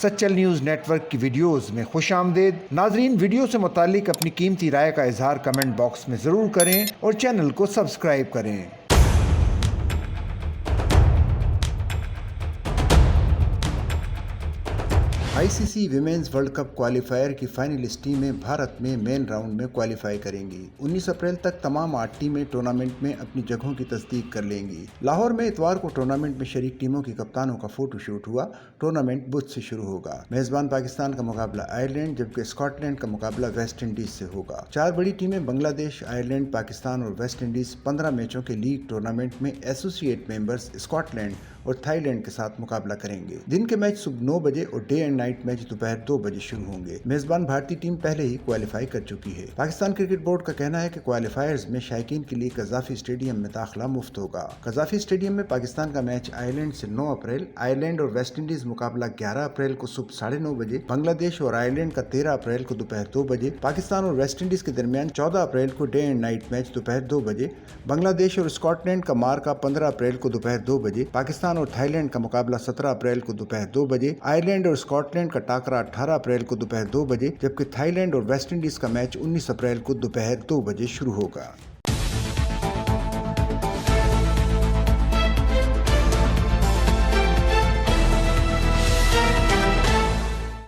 Sachal news net work کی videos میں خوش آمدید۔ ناظرین، ویڈیو سے متعلق اپنی قیمتی رائے کا اظہار کمنٹ باکس میں ضرور کریں اور چینل کو سبسکرائب کریں۔ آئی سی سی ویمنز ورلڈ کپ کوالیفائر کی فائنلسٹ ٹیمیں بھارت میں مین راؤنڈ میں کوالیفائی کریں گی۔ 19 اپریل تک تمام 8 ٹیمیں ٹورنامنٹ میں اپنی جگہوں کی تصدیق کر لیں گی۔ لاہور میں اتوار کو ٹورنامنٹ میں شریک ٹیموں کے کپتانوں کا فوٹو شوٹ ہوا۔ ٹورنامنٹ بدھ سے شروع ہوگا۔ میزبان پاکستان کا مقابلہ آئرلینڈ جبکہ اسکاٹ لینڈ کا مقابلہ ویسٹ انڈیز سے ہوگا۔ 4 بڑی ٹیمیں بنگلہ دیش، آئرلینڈ، پاکستان اور ویسٹ انڈیز 15 میچوں کے لیگ ٹورنامنٹ میں ایسوسی ایٹ ممبرز اسکاٹ لینڈ اور تھائی لینڈ کے ساتھ مقابلہ کریں گے۔ دن کے میچ صبح 9 بجے اور ڈے اینڈ نائٹ میچ دوپہر 2 بجے شروع ہوں گے۔ میزبان بھارتی ٹیم پہلے ہی کوالیفائی کر چکی ہے۔ پاکستان کرکٹ بورڈ کا کہنا ہے کہ کوالیفائرز میں شائقین کے لیے قذافی اسٹیڈیم میں داخلہ مفت ہوگا۔ قذافی اسٹیڈیم میں پاکستان کا میچ آئرلینڈ سے 9 اپریل، آئرلینڈ اور ویسٹ انڈیز مقابلہ 11 اپریل کو صبح 9:30 بجے، بنگلہ دیش اور آئرلینڈ کا 13 اپریل کو دوپہر 2 بجے، پاکستان اور ویسٹ انڈیز کے درمیان 14 اپریل کو ڈے اینڈ نائٹ میچ دوپہر 2 بجے، بنگلہ دیش اور اسکاٹ لینڈ کا مارکا 15 اپریل کو دوپہر 2 بجے، پاکستان اور تھائی لینڈ کا مقابلہ 17 اپریل کو دوپہر 2 بجے، آئرلینڈ اور اسکاٹ لینڈ کا ٹاکرا 18 اپریل کو دوپہر 2 بجے، جبکہ تھائی لینڈ اور ویسٹ انڈیز کا میچ 19 اپریل کو دوپہر 2 بجے شروع ہوگا۔